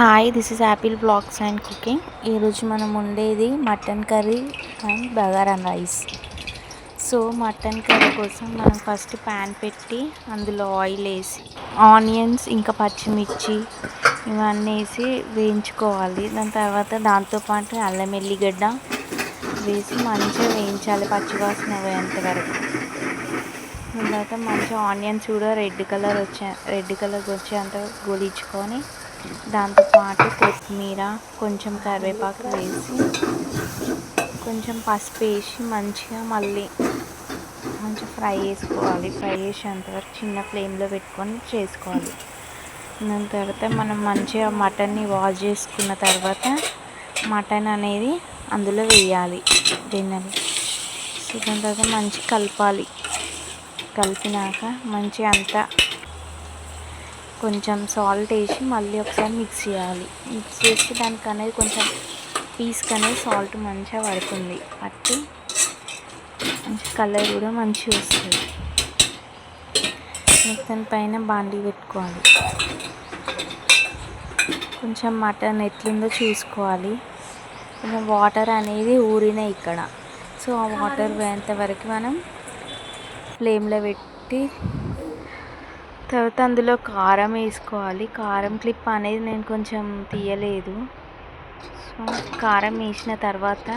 Hi, this is apple blogs and cooking. ఈరోజు మనం ఉండేది mutton curry and bagara rice. So mutton curry కోసం మనం ఫస్ట్ ప్యాన్ పెట్టి అందులో ఆయిల్ వేసి ఆనియన్స్ ఇంకా పచ్చిమిర్చి ఇవన్నీ వేసి వేయించుకోవాలి. దాని తర్వాత దాంతోపాటు అల్లం ఎల్లిగడ్డ వేసి మంచిగా వేయించాలి పచ్చివాసన పోయేంత వరకు. దాని తర్వాత మంచిగా ఆనియన్స్ కూడా రెడ్ కలర్ వచ్చేంత గోలించుకొని దాంతోపాటు కొత్తిమీర కొంచెం కరివేపాకు వేసి కొంచెం పసుపు వేసి మంచిగా ఫ్రై చేసుకోవాలి. ఫ్రై చేసేంతవరకు చిన్న ఫ్లేమ్లో పెట్టుకొని చేసుకోవాలి. దాని తర్వాత మనం మంచిగా మటన్ని వాష్ చేసుకున్న తర్వాత మటన్ అనేది అందులో వేయాలి గిన్నెలో. సో దాని తర్వాత మంచి కలపాలి. కలిపినాక మంచి అంతా కొంచెం సాల్ట్ వేసి మళ్ళీ ఒకసారి మిక్స్ చేయాలి. మిక్స్ చేసి దానికి అనేది కొంచెం పీస్కి అనేది సాల్ట్ మంచిగా పడుతుంది. పట్టి మంచి కలర్ కూడా మంచిగా వస్తుంది. దానిపైన బాండీ పెట్టుకోవాలి. కొంచెం మటన్ ఎట్లుందో చూసుకోవాలి. కొంచెం వాటర్ అనేది ఊరినాయి ఇక్కడ. సో ఆ వాటర్ పోయేంత వరకు మనం ఫ్లేమ్లో పెట్టి తర్వాత అందులో కారం వేసుకోవాలి. కారం క్లిప్ అనేది నేను కొంచెం తీయలేదు. సో కారం వేసిన తర్వాత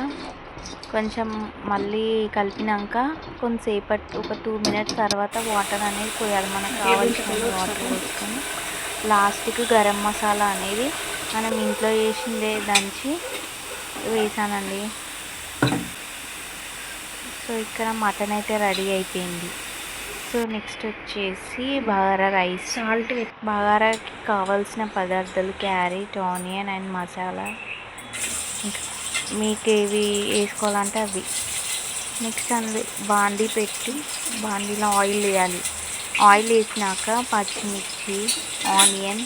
కొంచెం మళ్ళీ కలిపినాక కొంతసేపటి ఒక 2 minutes తర్వాత వాటర్ అనేది పోయాలి. మనకు కావాల్సిన వాటర్ పోసుకొని లాస్ట్కి గరం మసాలా అనేది మనం ఇంట్లో చేసిందే దంచి వేసానండి. సో ఇక్కడ మటన్ అయితే రెడీ అయిపోయింది. సో నెక్స్ట్ వచ్చేసి బగారా రైస్. బగారాకి కావాల్సిన పదార్థాలు క్యారెట్, ఆనియన్ అండ్ మసాలా. మీకు ఏవి వేసుకోవాలంటే అవి. నెక్స్ట్ బాండీ పెట్టి బాండీలో ఆయిల్ వేయాలి. ఆయిల్ వేసినాక పచ్చిమిర్చి, ఆనియన్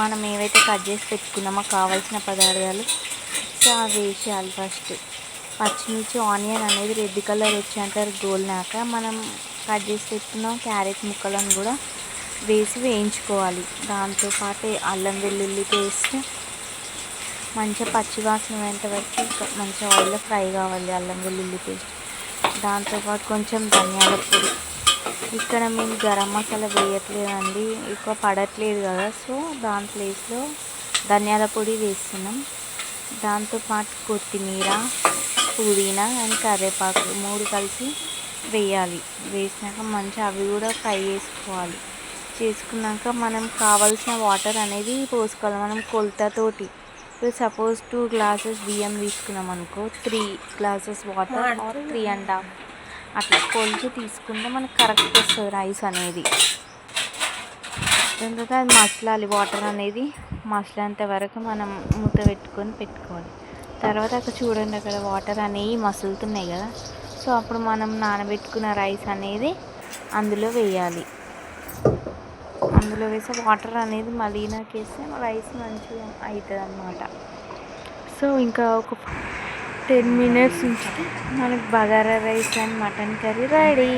మనం ఏవైతే కట్ చేసి పెట్టుకున్నామో కావాల్సిన పదార్థాలు సో అవి వేసేయాలి. ఫస్ట్ పచ్చిమిర్చి ఆనియన్ అనేది రెడ్ కలర్ వచ్చేంత గోలినాక మనం కట్ చేసి పెట్టుకున్న క్యారెట్ ముక్కలను కూడా వేసి వేయించుకోవాలి. దాంతోపాటు అల్లం వెల్లుల్లి పేస్ట్ మంచిగా పచ్చివాసన పోయేంత వరకు మంచిగా ఆయిల్లో ఫ్రై కావాలి అల్లం వెల్లుల్లి పేస్ట్. దాంతోపాటు కొంచెం ధనియాల పొడి. ఇక్కడ మేము గరం మసాలా వేయట్లేదండి, ఎక్కువ పడట్లేదు కదా. సో దాని ప్లేస్లో ధనియాల పొడి వేస్తున్నాం. దాంతోపాటు కొత్తిమీర, పుదీనా అండ్ కరివేపాకు 3 కలిసి వేయాలి. వేసినాక మంచిగా అవి కూడా ఫ్రై చేసుకోవాలి. చేసుకున్నాక మనం కావాల్సిన వాటర్ అనేది పోసుకోవాలి. మనం కొలతతోటి ఇప్పుడు సపోజ్ 2 glasses బియ్యం తీసుకున్నాం అనుకో 3 glasses వాటర్ ఆర్ 3.5 అట్లా కొలిచి తీసుకుంటే మనకు కరెక్ట్ వస్తుంది రైస్ అనేది. దాని తర్వాత అది మసలాలి. వాటర్ అనేది మసలేంత వరకు మనం మూత పెట్టుకోవాలి. తర్వాత అక్కడ చూడండి, అక్కడ వాటర్ అనేవి మసులుతున్నాయి కదా. సో అప్పుడు మనం నానబెట్టుకున్న రైస్ అనేది అందులో వేయాలి. అందులో వేసి వాటర్ అనేది మళ్ళీనాకేస్తే రైస్ మంచిగా అవుతుంది అన్నమాట. సో ఇంకా ఒక 10 minutes ఉంచితే మనకు bagara rice and mutton curry ready.